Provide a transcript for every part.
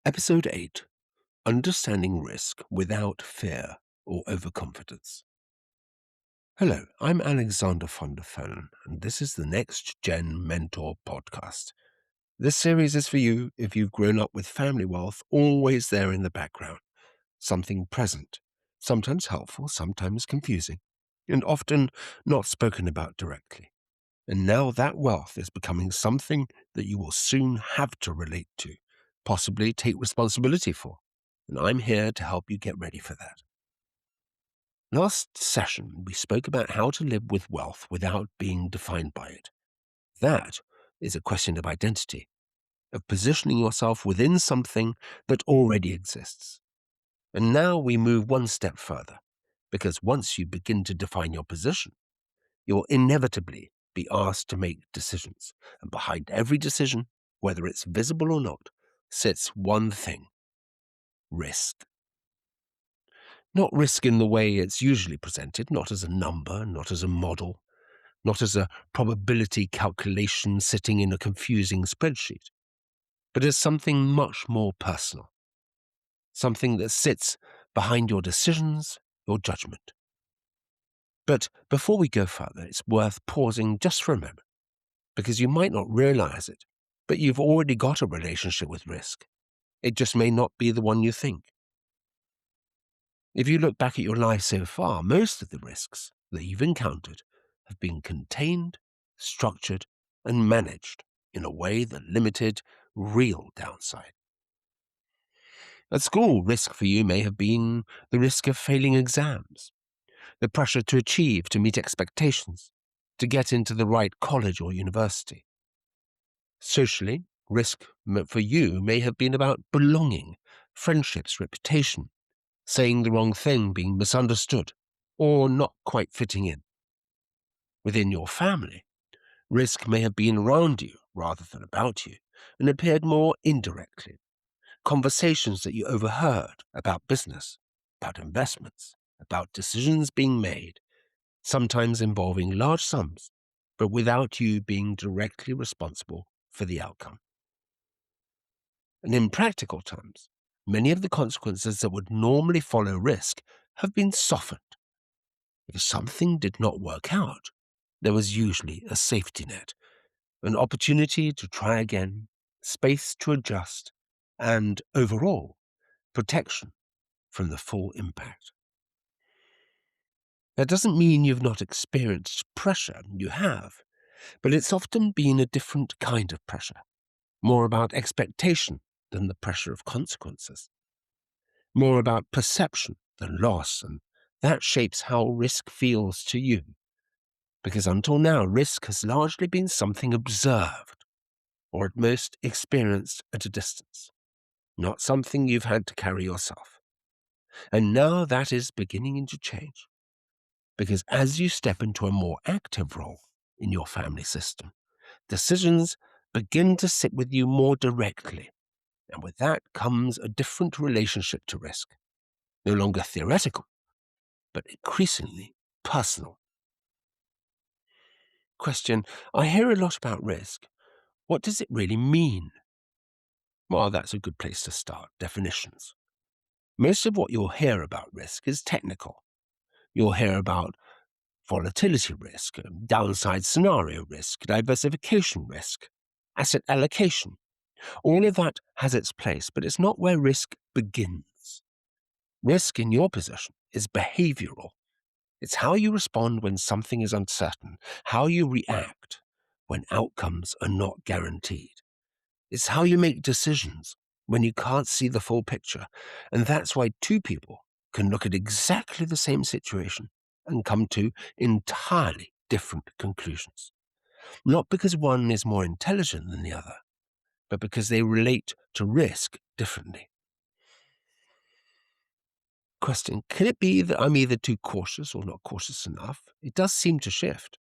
Episode 8: Understanding Risk Without Fear or Overconfidence. Hello, I'm Alexander von der Fellen, and this is the Next Gen Mentor podcast. This series is for you if you've grown up with family wealth always there in the background, something present, sometimes helpful, sometimes confusing, and often not spoken about directly. And now that wealth is becoming something that you will soon have to relate to, possibly take responsibility for. And I'm here to help you get ready for that. Last session, we spoke about how to live with wealth without being defined by it. That is a question of identity, of positioning yourself within something that already exists. And now we move one step further, because once you begin to define your position, you'll inevitably be asked to make decisions. And behind every decision, whether it's visible or not, sits one thing: risk. Not risk in the way it's usually presented, not as a number, not as a model, not as a probability calculation sitting in a confusing spreadsheet, but as something much more personal, something that sits behind your decisions, your judgment. But before we go further, it's worth pausing just for a moment, because you might not realize it, but you've already got a relationship with risk. It just may not be the one you think. If you look back at your life so far, most of the risks that you've encountered have been contained, structured, and managed in a way that limited real downside. At school, risk for you may have been the risk of failing exams, the pressure to achieve, to meet expectations, to get into the right college or university. Socially, risk for you may have been about belonging, friendships, reputation, saying the wrong thing, being misunderstood, or not quite fitting in. Within your family, risk may have been around you rather than about you, and appeared more indirectly. Conversations that you overheard about business, about investments, about decisions being made, sometimes involving large sums, but without you being directly responsible for the outcome. And in practical terms, many of the consequences that would normally follow risk have been softened. If something did not work out, there was usually a safety net, an opportunity to try again, space to adjust, and overall, protection from the full impact. That doesn't mean you've not experienced pressure. You have, but it's often been a different kind of pressure, more about expectation than the pressure of consequences, more about perception than loss, and that shapes how risk feels to you. Because until now, risk has largely been something observed, or at most experienced at a distance, not something you've had to carry yourself. And now that is beginning to change, because as you step into a more active role in your family system, decisions begin to sit with you more directly, and with that comes a different relationship to risk, no longer theoretical, but increasingly personal. Question: I hear a lot about risk. What does it really mean? Well, that's a good place to start. Definitions. Most of what you'll hear about risk is technical. You'll hear about volatility risk, downside scenario risk, diversification risk, asset allocation. All of that has its place, but it's not where risk begins. Risk in your position is behavioural. It's how you respond when something is uncertain, how you react when outcomes are not guaranteed. It's how you make decisions when you can't see the full picture. And that's why two people can look at exactly the same situation and come to entirely different conclusions. Not because one is more intelligent than the other, but because they relate to risk differently. Question: can it be that I'm either too cautious or not cautious enough? It does seem to shift.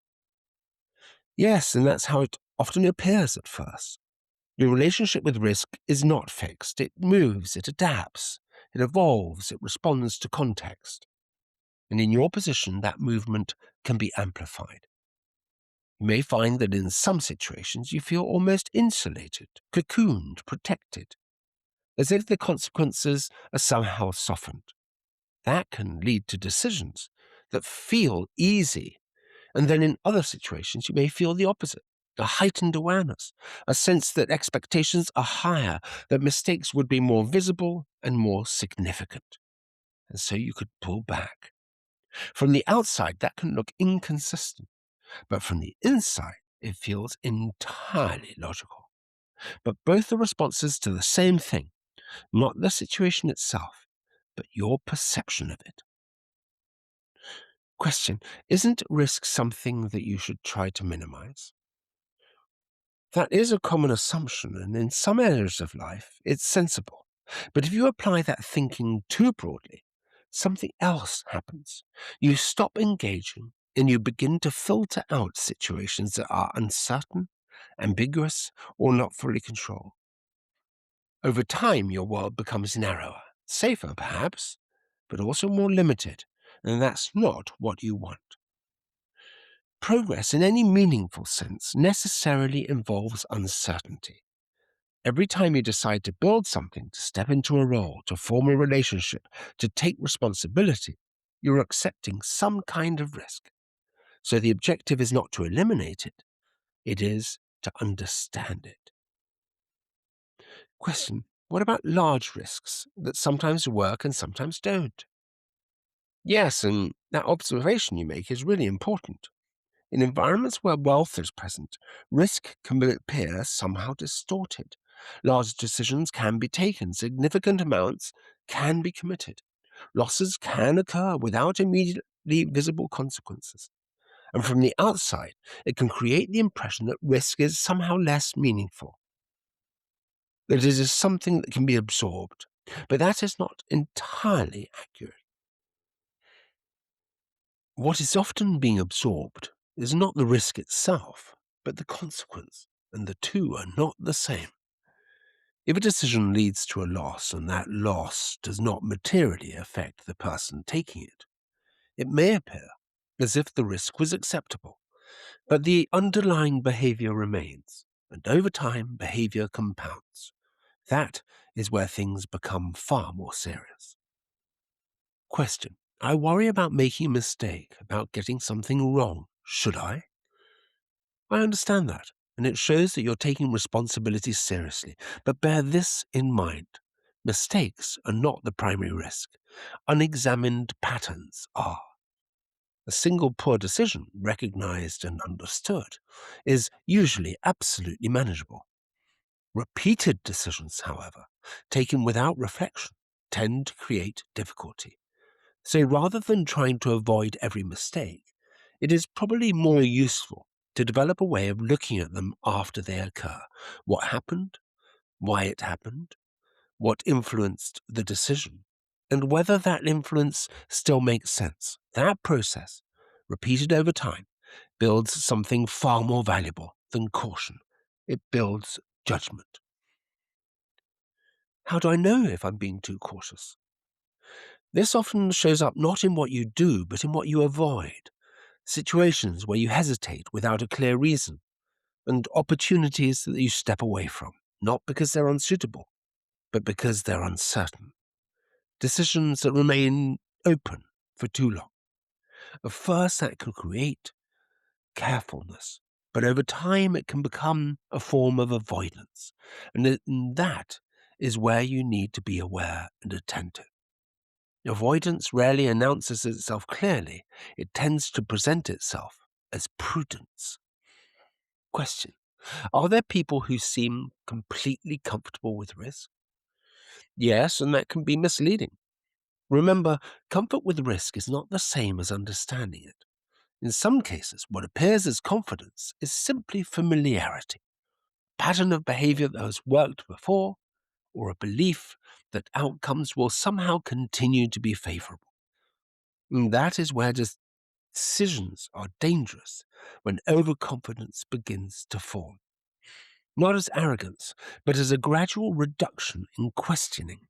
Yes, and that's how it often appears at first. Your relationship with risk is not fixed. It moves, it adapts, it evolves, it responds to context. And in your position, that movement can be amplified. You may find that in some situations you feel almost insulated, cocooned, protected. as if the consequences are somehow softened. That can lead to decisions that feel easy, and then in other situations you may feel the opposite. A heightened awareness, a sense that expectations are higher, that mistakes would be more visible and more significant. And so you could pull back. From the outside, that can look inconsistent, but from the inside, it feels entirely logical. But both are responses to the same thing, not the situation itself, but your perception of it. Question: isn't risk something that you should try to minimize? That is a common assumption, and in some areas of life, it's sensible. But if you apply that thinking too broadly, something else happens. You stop engaging and you begin to filter out situations that are uncertain, ambiguous, or not fully controlled. Over time, your world becomes narrower, safer perhaps, but also more limited, and that's not what you want. Progress in any meaningful sense necessarily involves uncertainty. Every time you decide to build something, to step into a role, to form a relationship, to take responsibility, you're accepting some kind of risk. So the objective is not to eliminate it, it is to understand it. Question: what about large risks that sometimes work and sometimes don't? Yes, and that observation you make is really important. In environments where wealth is present, risk can appear somehow distorted. Large decisions can be taken, significant amounts can be committed. Losses can occur without immediately visible consequences. And from the outside, it can create the impression that risk is somehow less meaningful, that it is something that can be absorbed. But that is not entirely accurate. What is often being absorbed is not the risk itself, but the consequence, and the two are not the same. If a decision leads to a loss and that loss does not materially affect the person taking it, it may appear as if the risk was acceptable, but the underlying behavior remains, and over time behavior compounds. That is where things become far more serious. Question: I worry about making a mistake, about getting something wrong. Should I? I understand that, and it shows that you're taking responsibility seriously. But bear this in mind: mistakes are not the primary risk. Unexamined patterns are. A single poor decision, recognized and understood, is usually absolutely manageable. Repeated decisions, however, taken without reflection, tend to create difficulty. So rather than trying to avoid every mistake, it is probably more useful to develop a way of looking at them after they occur. What happened, why it happened, what influenced the decision, and whether that influence still makes sense. That process, repeated over time, builds something far more valuable than caution. It builds judgment. How do I know if I'm being too cautious? This often shows up not in what you do, but in what you avoid. Situations where you hesitate without a clear reason, and opportunities that you step away from, not because they're unsuitable, but because they're uncertain. Decisions that remain open for too long. At first, that can create carefulness, but over time, it can become a form of avoidance. And that is where you need to be aware and attentive. Avoidance rarely announces itself clearly. It tends to present itself as prudence. Question: are there people who seem completely comfortable with risk? Yes, and that can be misleading. Remember, comfort with risk is not the same as understanding it. In some cases, what appears as confidence is simply familiarity, a pattern of behavior that has worked before, or a belief that outcomes will somehow continue to be favorable. And that is where decisions are dangerous, when overconfidence begins to form. Not as arrogance, but as a gradual reduction in questioning.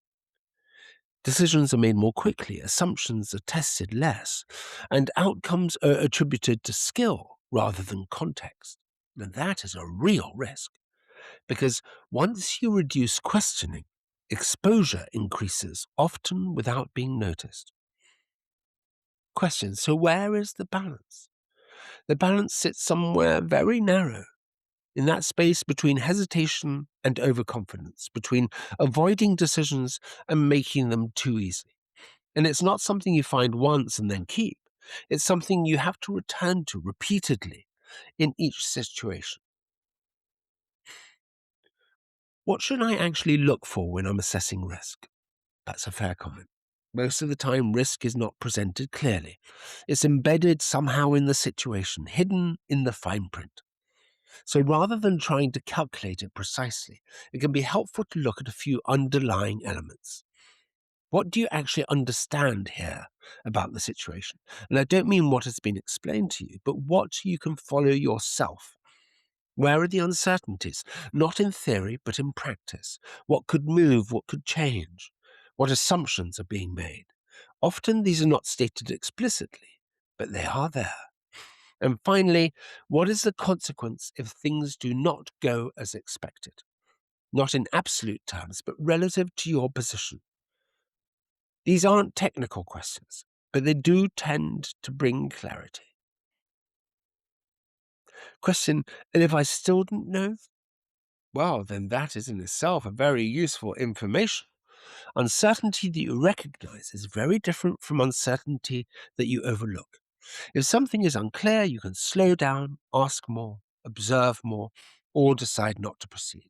Decisions are made more quickly, assumptions are tested less, and outcomes are attributed to skill rather than context. And that is a real risk, because once you reduce questioning, exposure increases, often without being noticed. Question: so where is the balance? The balance sits somewhere very narrow, in that space between hesitation and overconfidence, between avoiding decisions and making them too easy. And it's not something you find once and then keep. It's something you have to return to repeatedly in each situation. What should I actually look for when I'm assessing risk? That's a fair comment. Most of the time, risk is not presented clearly. It's embedded somehow in the situation, hidden in the fine print. So rather than trying to calculate it precisely, it can be helpful to look at a few underlying elements. What do you actually understand here about the situation? And I don't mean what has been explained to you, but what you can follow yourself. Where are the uncertainties? Not in theory, but in practice. What could move? What could change? What assumptions are being made? Often these are not stated explicitly, but they are there. And finally, what is the consequence if things do not go as expected? Not in absolute terms, but relative to your position. These aren't technical questions, but they do tend to bring clarity. Question: and if I still don't know? Well, then that is in itself a very useful information. Uncertainty that you recognize is very different from uncertainty that you overlook. If something is unclear, you can slow down, ask more, observe more, or decide not to proceed.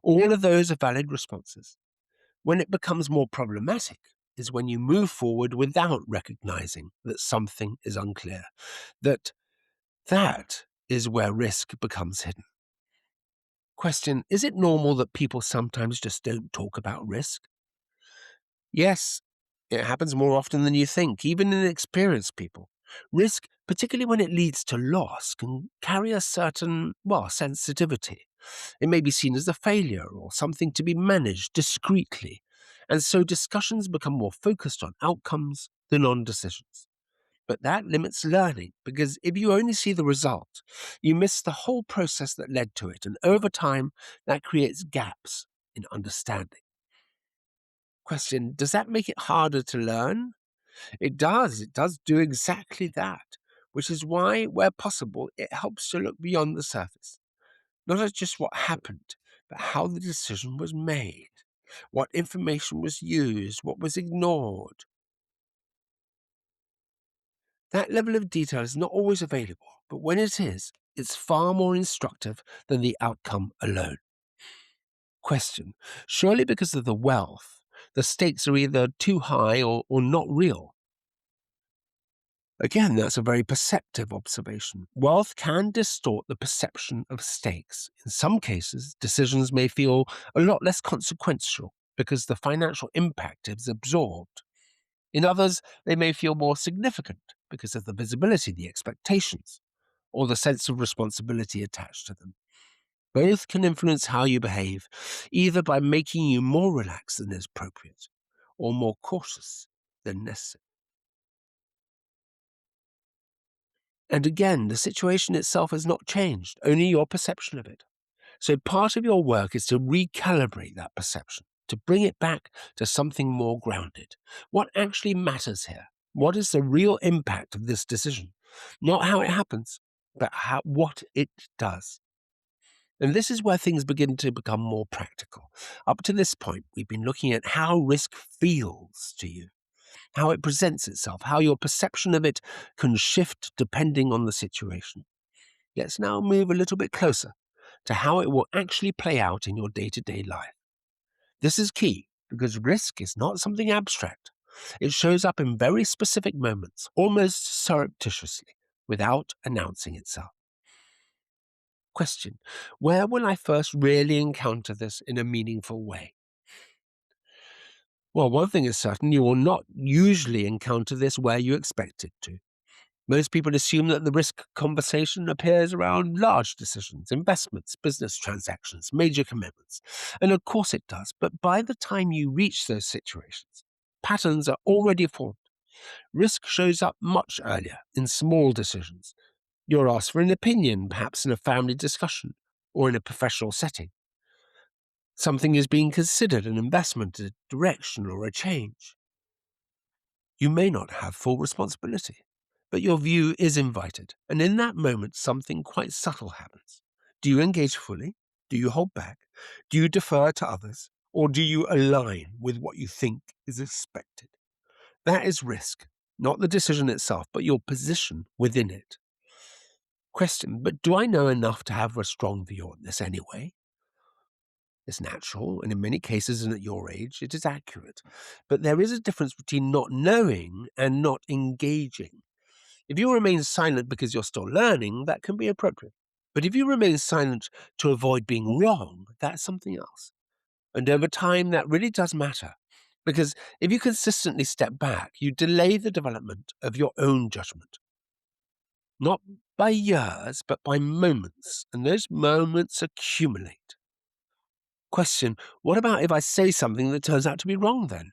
All of those are valid responses. When it becomes more problematic is when you move forward without recognizing that something is unclear. That is where risk becomes hidden. Question: is it normal that people sometimes just don't talk about risk? Yes, it happens more often than you think, even in experienced people. Risk, particularly when it leads to loss, can carry a certain, sensitivity. It may be seen as a failure or something to be managed discreetly, and so discussions become more focused on outcomes than on decisions. But that limits learning, because if you only see the result, you miss the whole process that led to it, and over time, that creates gaps in understanding. Question: does that make it harder to learn? It does. It does do exactly that, which is why, where possible, it helps to look beyond the surface. Not at just what happened, but how the decision was made, what information was used, what was ignored. That level of detail is not always available, but when it is, it's far more instructive than the outcome alone. Question: surely because of the wealth, the stakes are either too high or not real. Again, that's a very perceptive observation. Wealth can distort the perception of stakes. In some cases, decisions may feel a lot less consequential because the financial impact is absorbed. In others, they may feel more significant because of the visibility, the expectations, or the sense of responsibility attached to them. Both can influence how you behave, either by making you more relaxed than is appropriate, or more cautious than necessary. And again, the situation itself has not changed, only your perception of it. So part of your work is to recalibrate that perception, to bring it back to something more grounded. What actually matters here? What is the real impact of this decision? Not how it happens, but what it does. And this is where things begin to become more practical. Up to this point, we've been looking at how risk feels to you, how it presents itself, how your perception of it can shift depending on the situation. Let's now move a little bit closer to how it will actually play out in your day-to-day life. This is key because risk is not something abstract. It shows up in very specific moments, almost surreptitiously, without announcing itself. Question: where will I first really encounter this in a meaningful way? Well, one thing is certain: you will not usually encounter this where you expect it to. Most people assume that the risk conversation appears around large decisions, investments, business transactions, major commitments. And of course it does, but by the time you reach those situations, patterns are already formed. Risk shows up much earlier in small decisions. You're asked for an opinion, perhaps in a family discussion or in a professional setting. Something is being considered an investment, a direction, or a change. You may not have full responsibility, but your view is invited, and in that moment, something quite subtle happens. Do you engage fully? Do you hold back? Do you defer to others? Or do you align with what you think is expected? That is risk, not the decision itself, but your position within it. Question, but do I know enough to have a strong view on this anyway? It's natural, and in many cases, and at your age, it is accurate. But there is a difference between not knowing and not engaging. If you remain silent because you're still learning, that can be appropriate. But if you remain silent to avoid being wrong, that's something else. And over time, that really does matter. Because if you consistently step back, you delay the development of your own judgment. Not by years, but by moments. And those moments accumulate. Question, what about if I say something that turns out to be wrong then?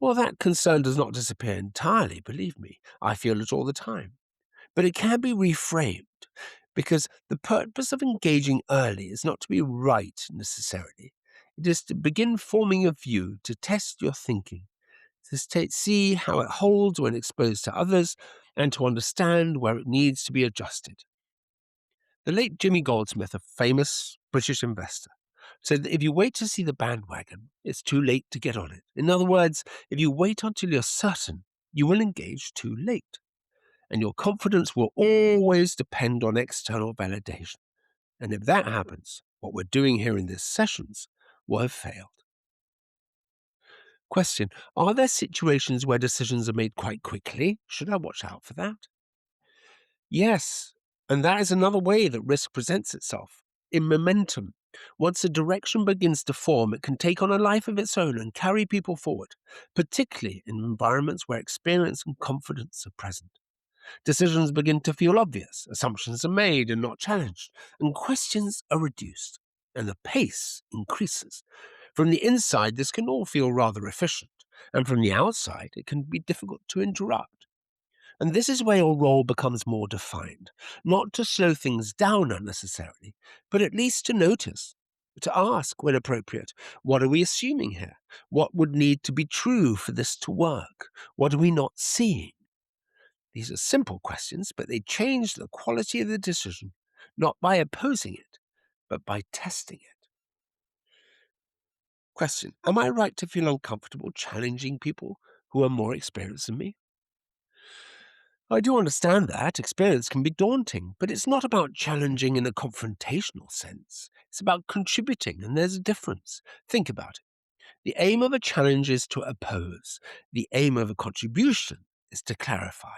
Well, that concern does not disappear entirely, believe me. I feel it all the time. But it can be reframed because the purpose of engaging early is not to be right necessarily. It is to begin forming a view, to test your thinking, to see how it holds when exposed to others, and to understand where it needs to be adjusted. The late Jimmy Goldsmith, a famous British investor, said that if you wait to see the bandwagon, it's too late to get on it. In other words, if you wait until you're certain, you will engage too late, and your confidence will always depend on external validation. And if that happens, what we're doing here in these sessions will have failed. Question, are there situations where decisions are made quite quickly? Should I watch out for that? Yes, and that is another way that risk presents itself in momentum. Once a direction begins to form, it can take on a life of its own and carry people forward, particularly in environments where experience and confidence are present. Decisions begin to feel obvious, assumptions are made and not challenged, and questions are reduced, and the pace increases. From the inside, this can all feel rather efficient, and from the outside, it can be difficult to interrupt. And this is where your role becomes more defined, not to slow things down unnecessarily, but at least to notice, to ask when appropriate, what are we assuming here? What would need to be true for this to work? What are we not seeing? These are simple questions, but they change the quality of the decision, not by opposing it, but by testing it. Question, am I right to feel uncomfortable challenging people who are more experienced than me? I do understand that experience can be daunting, but it's not about challenging in a confrontational sense. It's about contributing, and there's a difference. Think about it. The aim of a challenge is to oppose. The aim of a contribution is to clarify.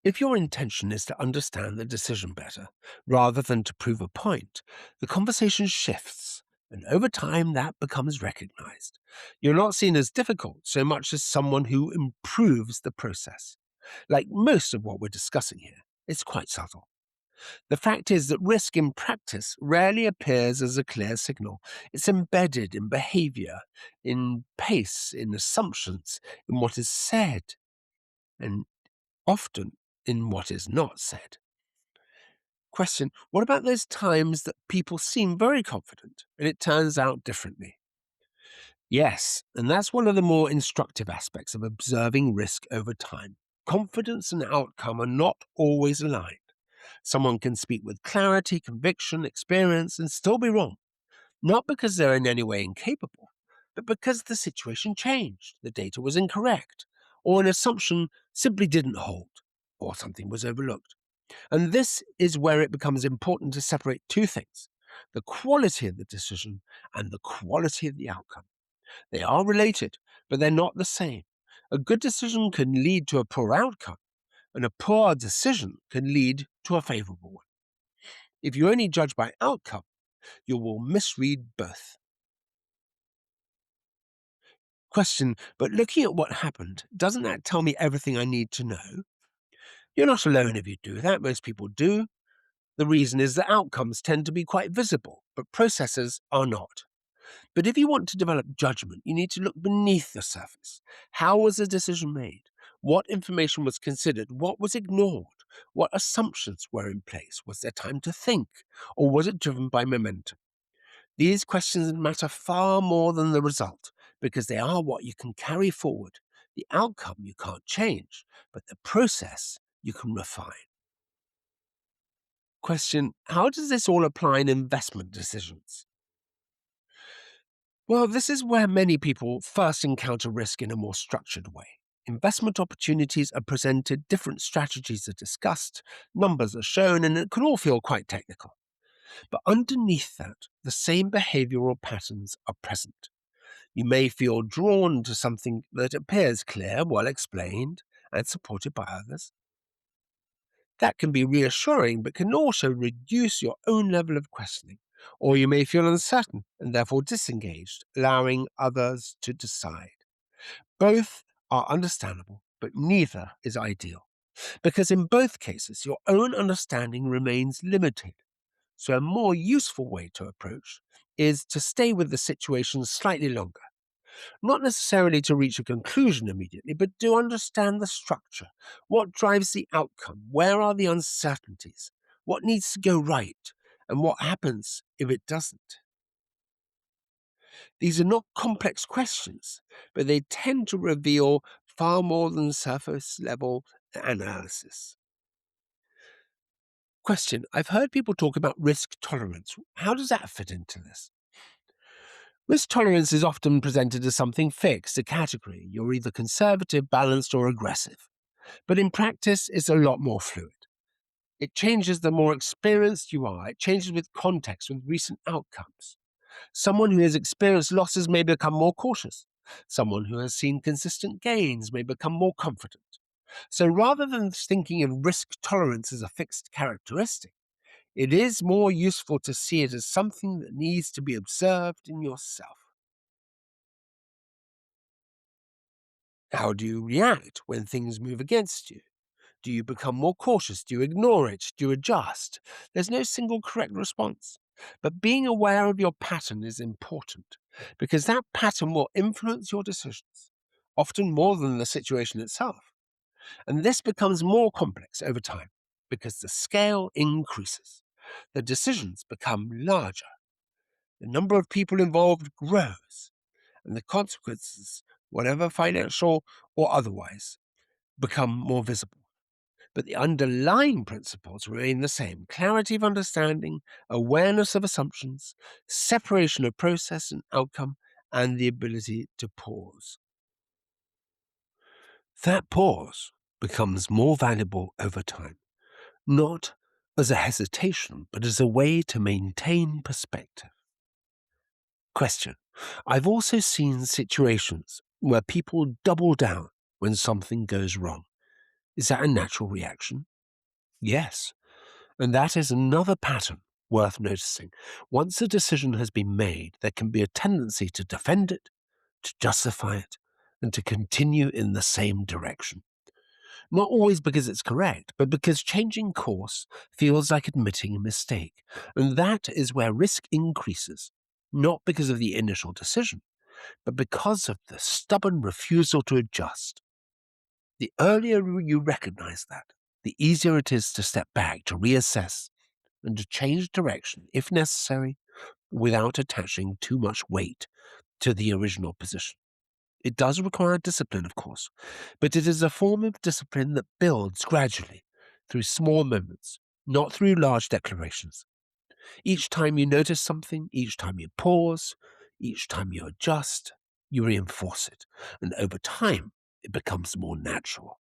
If your intention is to understand the decision better, rather than to prove a point, the conversation shifts, and over time that becomes recognized. You're not seen as difficult so much as someone who improves the process. Like most of what we're discussing here, it's quite subtle. The fact is that risk in practice rarely appears as a clear signal. It's embedded in behavior, in pace, in assumptions, in what is said, and often in what is not said. Question, what about those times that people seem very confident and it turns out differently? Yes, and that's one of the more instructive aspects of observing risk over time. Confidence and outcome are not always aligned. Someone can speak with clarity, conviction, experience, and still be wrong, not because they're in any way incapable, but because the situation changed, the data was incorrect, or an assumption simply didn't hold, or something was overlooked. And this is where it becomes important to separate two things: the quality of the decision and the quality of the outcome. They are related, but they're not the same. A good decision can lead to a poor outcome, and a poor decision can lead to a favorable one. If you only judge by outcome, you will misread both. Question, but looking at what happened, doesn't that tell me everything I need to know? You're not alone if you do that. Most people do. The reason is that outcomes tend to be quite visible, but processes are not. But if you want to develop judgment, you need to look beneath the surface. How was the decision made? What information was considered? What was ignored? What assumptions were in place? Was there time to think? Or was it driven by momentum? These questions matter far more than the result because they are what you can carry forward. The outcome you can't change, but the process you can refine. Question: how does this all apply in investment decisions? Well, this is where many people first encounter risk in a more structured way. Investment opportunities are presented, different strategies are discussed, numbers are shown, and it can all feel quite technical. But underneath that, the same behavioral patterns are present. You may feel drawn to something that appears clear, well explained, and supported by others. That can be reassuring, but can also reduce your own level of questioning. Or you may feel uncertain and therefore disengaged, allowing others to decide. Both are understandable, but neither is ideal. Because in both cases, your own understanding remains limited. So, a more useful way to approach is to stay with the situation slightly longer. Not necessarily to reach a conclusion immediately, but to understand the structure. What drives the outcome? Where are the uncertainties? What needs to go right? And what happens if it doesn't? These are not complex questions, but they tend to reveal far more than surface level analysis. Question: I've heard people talk about risk tolerance. How does that fit into this? Risk tolerance is often presented as something fixed, a category. You're either conservative, balanced, or aggressive. But in practice, it's a lot more fluid. It changes the more experienced you are. It changes with context, with recent outcomes. Someone who has experienced losses may become more cautious. Someone who has seen consistent gains may become more confident. So rather than thinking of risk tolerance as a fixed characteristic, it is more useful to see it as something that needs to be observed in yourself. How do you react when things move against you? Do you become more cautious? Do you ignore it? Do you adjust? There's no single correct response. But being aware of your pattern is important because that pattern will influence your decisions, often more than the situation itself. And this becomes more complex over time because the scale increases. The decisions become larger. The number of people involved grows, and the consequences, whatever financial or otherwise, become more visible. But the underlying principles remain the same: clarity of understanding, awareness of assumptions, separation of process and outcome, and the ability to pause. That pause becomes more valuable over time, not as a hesitation, but as a way to maintain perspective. Question: I've also seen situations where people double down when something goes wrong. Is that a natural reaction? Yes. And that is another pattern worth noticing. Once a decision has been made, there can be a tendency to defend it, to justify it, and to continue in the same direction. Not always because it's correct, but because changing course feels like admitting a mistake. And that is where risk increases, not because of the initial decision, but because of the stubborn refusal to adjust. The earlier you recognize that, the easier it is to step back, to reassess, and to change direction if necessary without attaching too much weight to the original position. It does require discipline, of course, but it is a form of discipline that builds gradually through small moments, not through large declarations. Each time you notice something, each time you pause, each time you adjust, you reinforce it, and over time it becomes more natural.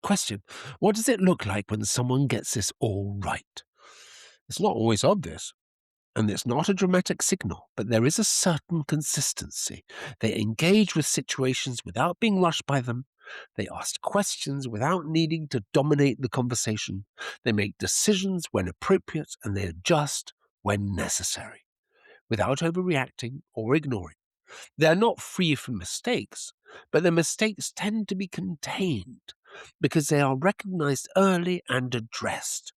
Question: what does it look like when someone gets this all right? It's not always obvious, and it's not a dramatic signal, but there is a certain consistency. They engage with situations without being rushed by them. They ask questions without needing to dominate the conversation. They make decisions when appropriate, and they adjust when necessary, without overreacting or ignoring. They're not free from mistakes, but their mistakes tend to be contained because they are recognized early and addressed.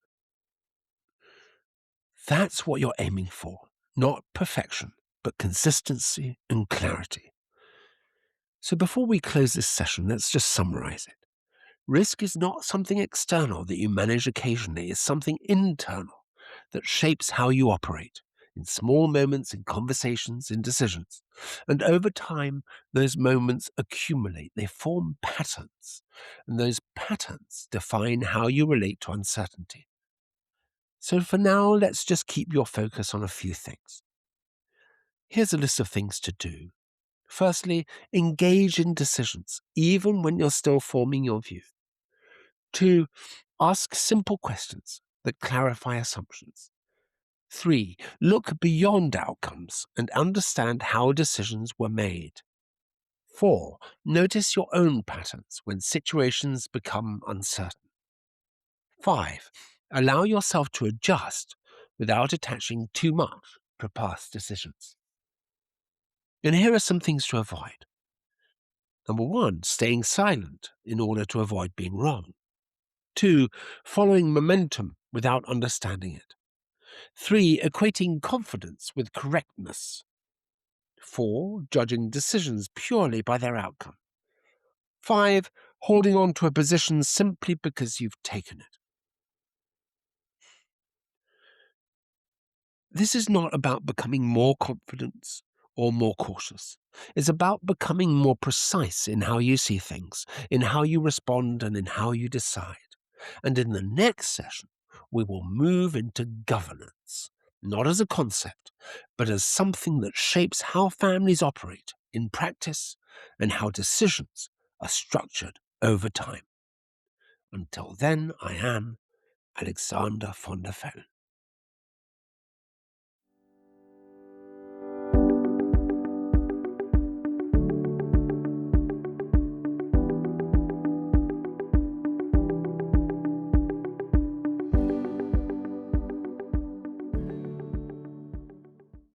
That's what you're aiming for, not perfection, but consistency and clarity. So before we close this session, let's just summarize it. Risk is not something external that you manage occasionally, it's something internal that shapes how you operate in small moments, in conversations, in decisions. And over time, those moments accumulate, they form patterns, and those patterns define how you relate to uncertainty. So for now, let's just keep your focus on a few things. Here's a list of things to do. Firstly, engage in decisions, even when you're still forming your view. 2, ask simple questions that clarify assumptions. 3, look beyond outcomes and understand how decisions were made. 4, notice your own patterns when situations become uncertain. 5, allow yourself to adjust without attaching too much to past decisions. And here are some things to avoid. Number 1, staying silent in order to avoid being wrong. 2, following momentum without understanding it. 3, equating confidence with correctness. 4, judging decisions purely by their outcome. 5, holding on to a position simply because you've taken it. This is not about becoming more confident or more cautious. It's about becoming more precise in how you see things, in how you respond, and in how you decide. And in the next session, we will move into governance, not as a concept, but as something that shapes how families operate in practice and how decisions are structured over time. Until then, I am Alexander von der Fell.